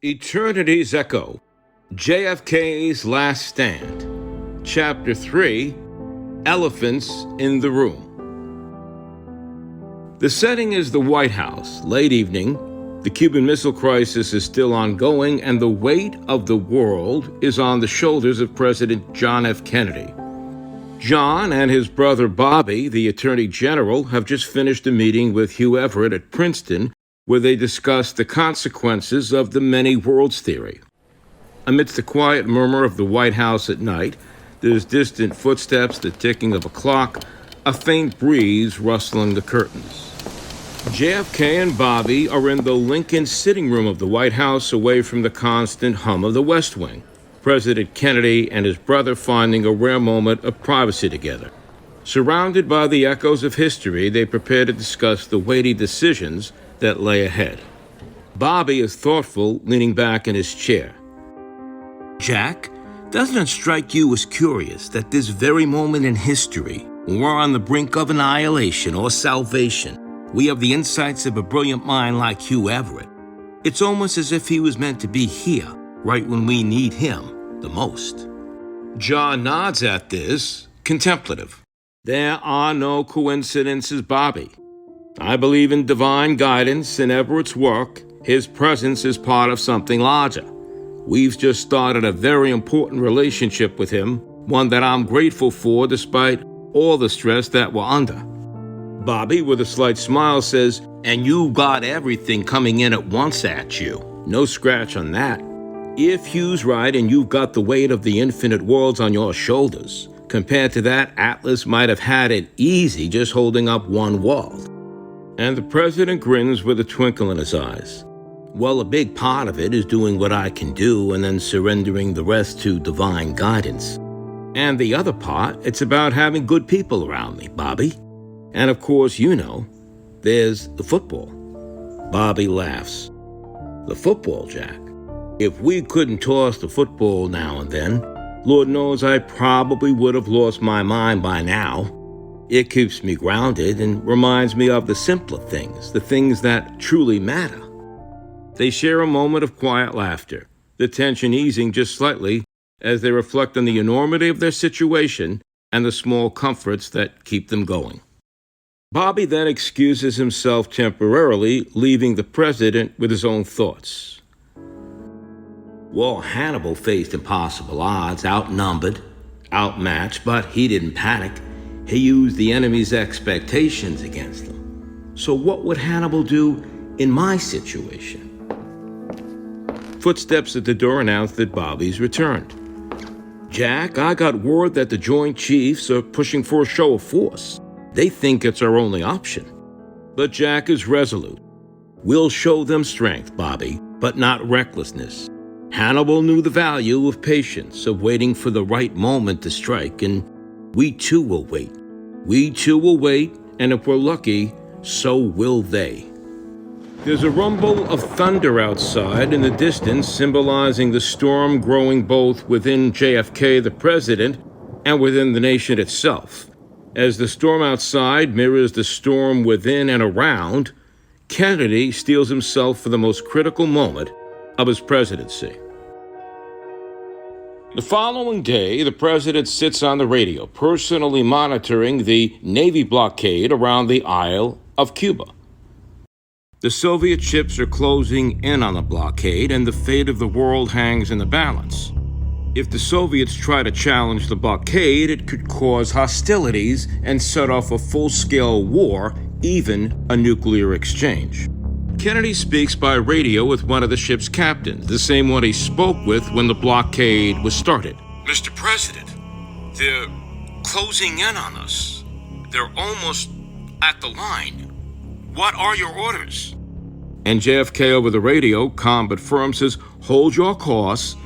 Eternity's Echo, JFK's Last Stand, Chapter 3, Elephants in the Room. The setting is the White House, late evening. The Cuban Missile Crisis is still ongoing, and the weight of the world is on the shoulders of President John F. Kennedy. John and his brother Bobby, the Attorney General, have just finished a meeting with Hugh Everett at Princeton, where they discussed the consequences of the many worlds theory. Amidst the quiet murmur of the White House at night, there's distant footsteps, the ticking of a clock, a faint breeze rustling the curtains. JFK and Bobby are in the Lincoln sitting room of the White House, away from the constant hum of the West Wing. President Kennedy and his brother finding a rare moment of privacy together. Surrounded by the echoes of history, they prepare to discuss the weighty decisions that lay ahead. Bobby is thoughtful, leaning back in his chair. Jack, doesn't it strike you as curious that this very moment in history, when we're on the brink of annihilation or salvation, we have the insights of a brilliant mind like Hugh Everett? It's almost as if he was meant to be here, right when we need him the most. John nods at this, contemplative. There are no coincidences, Bobby. I believe in divine guidance in Everett's work. His presence is part of something larger. We've just started a very important relationship with him, one that I'm grateful for despite all the stress that we're under. Bobby, with a slight smile, says, and you've got everything coming in at once at you. No scratch on that. If Hugh's right and you've got the weight of the infinite worlds on your shoulders, compared to that, Atlas might have had it easy just holding up one world. And the president grins with a twinkle in his eyes. Well, a big part of it is doing what I can do and then surrendering the rest to divine guidance. And the other part, it's about having good people around me, Bobby. And of course, you know, there's the football. Bobby laughs. The football, Jack. If we couldn't toss the football now and then, Lord knows I probably would have lost my mind by now. It keeps me grounded and reminds me of the simpler things, the things that truly matter. They share a moment of quiet laughter, the tension easing just slightly as they reflect on the enormity of their situation and the small comforts that keep them going. Bobby then excuses himself temporarily, leaving the president with his own thoughts. Well, Hannibal faced impossible odds, outnumbered, outmatched, but he didn't panic. He used the enemy's expectations against them. So what would Hannibal do in my situation? Footsteps at the door announced that Bobby's returned. Jack, I got word that the Joint Chiefs are pushing for a show of force. They think it's our only option. But Jack is resolute. We'll show them strength, Bobby, but not recklessness. Hannibal knew the value of patience, of waiting for the right moment to strike, and we too will wait. We too will wait, and if we're lucky, so will they. There's a rumble of thunder outside in the distance, symbolizing the storm growing both within JFK, the president, and within the nation itself. As the storm outside mirrors the storm within and around, Kennedy steels himself for the most critical moment of his presidency. The following day, the president sits on the radio, personally monitoring the Navy blockade around the Isle of Cuba. The Soviet ships are closing in on the blockade, and the fate of the world hangs in the balance. If the Soviets try to challenge the blockade, it could cause hostilities and set off a full-scale war, even a nuclear exchange. Kennedy speaks by radio with one of the ship's captains, the same one he spoke with when the blockade was started. Mr. President, they're closing in on us. They're almost at the line. What are your orders? And JFK over the radio, calm but firm, says, hold your course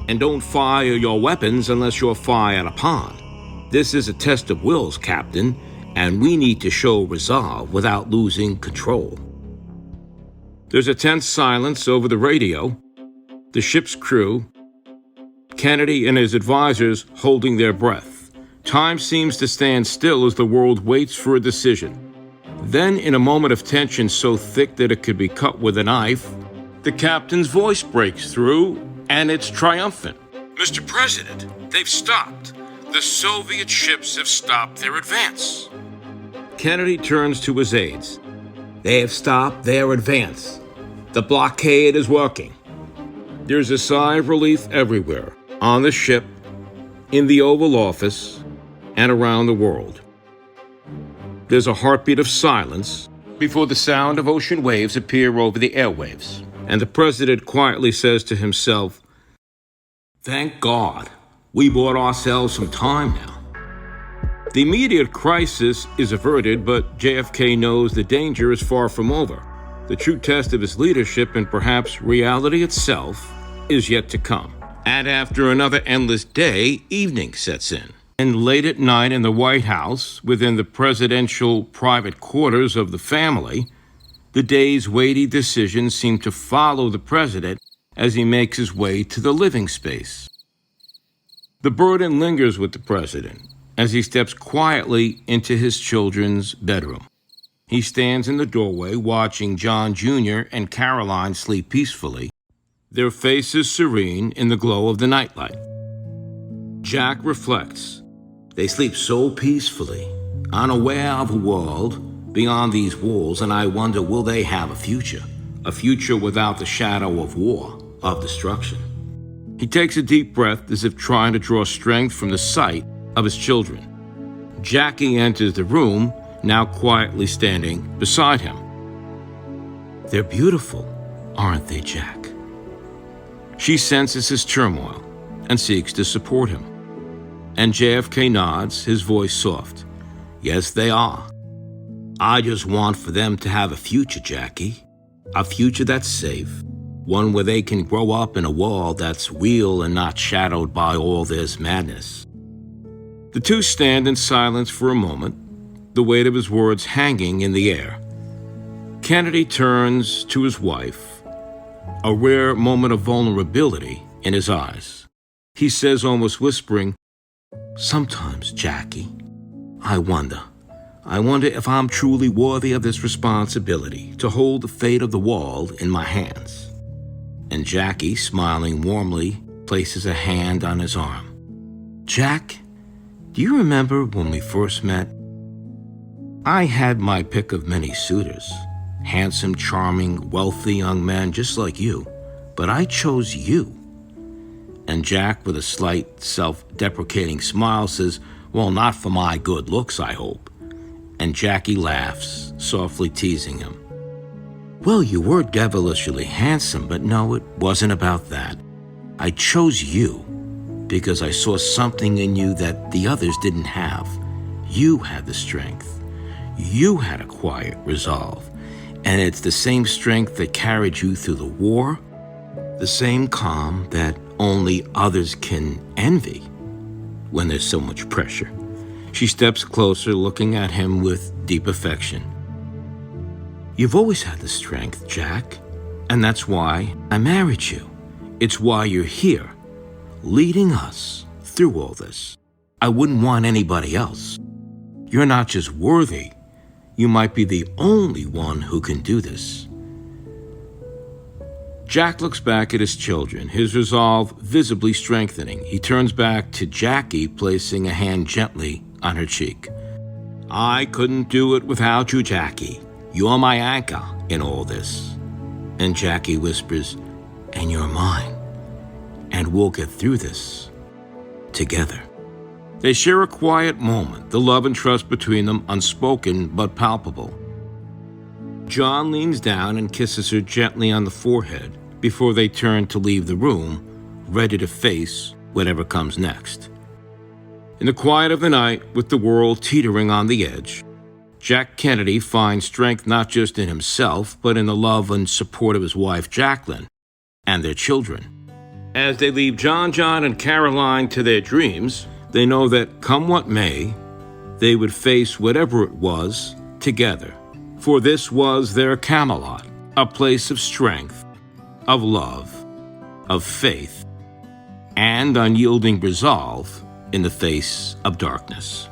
and don't fire your weapons unless you're fired upon. This is a test of wills, Captain, and we need to show resolve without losing control. There's a tense silence over the radio. The ship's crew, Kennedy and his advisors holding their breath. Time seems to stand still as the world waits for a decision. Then, in a moment of tension so thick that it could be cut with a knife, The captain's voice breaks through, and it's triumphant. Mr. President, they've stopped. The Soviet ships have stopped their advance. Kennedy turns to his aides. They have stopped their advance. The blockade is working. There's a sigh of relief everywhere, on the ship, in the Oval Office, and around the world. There's a heartbeat of silence before the sound of ocean waves appear over the airwaves, and the president quietly says to himself, "Thank God, we bought ourselves some time now." The immediate crisis is averted, but JFK knows the danger is far from over. The true test of his leadership, and perhaps reality itself, is yet to come. And after another endless day, evening sets in. And late at night in the White House, within the presidential private quarters of the family, the day's weighty decisions seem to follow the president as he makes his way to the living space. The burden lingers with the president as he steps quietly into his children's bedroom. He stands in the doorway watching John Jr. and Caroline sleep peacefully, their faces serene in the glow of the nightlight. Jack reflects. They sleep so peacefully, unaware of a world beyond these walls, and I wonder, will they have a future without the shadow of war, of destruction? He takes a deep breath as if trying to draw strength from the sight of his children. Jackie enters the room, now quietly standing beside him. They're beautiful, aren't they, Jack? She senses his turmoil and seeks to support him. And JFK nods, his voice soft. Yes, they are. I just want for them to have a future, Jackie. A future that's safe. One where they can grow up in a world that's real and not shadowed by all this madness. The two stand in silence for a moment, the weight of his words hanging in the air. Kennedy turns to his wife, a rare moment of vulnerability in his eyes. He says, almost whispering, "Sometimes, Jackie, I wonder if I'm truly worthy of this responsibility to hold the fate of the world in my hands." And Jackie, smiling warmly, places a hand on his arm. "Jack, do you remember when we first met? I had my pick of many suitors, handsome, charming, wealthy young men just like you, but I chose you." And Jack, with a slight self-deprecating smile, says, "Well, not for my good looks, I hope." And Jackie laughs, softly teasing him. "Well, you were devilishly handsome, but no, it wasn't about that. I chose you because I saw something in you that the others didn't have. You had the strength. You had a quiet resolve. And it's the same strength that carried you through the war, the same calm that only others can envy when there's so much pressure." She steps closer, looking at him with deep affection. "You've always had the strength, Jack, and that's why I married you. It's why you're here, leading us through all this. I wouldn't want anybody else. You're not just worthy, you might be the only one who can do this." Jack looks back at his children, his resolve visibly strengthening. He turns back to Jackie, placing a hand gently on her cheek. "I couldn't do it without you, Jackie. You're my anchor in all this." And Jackie whispers, "And you're mine. And we'll get through this together." They share a quiet moment, the love and trust between them unspoken but palpable. John leans down and kisses her gently on the forehead before they turn to leave the room, ready to face whatever comes next. In the quiet of the night, with the world teetering on the edge, Jack Kennedy finds strength not just in himself, but in the love and support of his wife, Jacqueline, and their children. As they leave John, and Caroline to their dreams, they know that, come what may, they would face whatever it was together. For this was their Camelot, a place of strength, of love, of faith, and unyielding resolve in the face of darkness.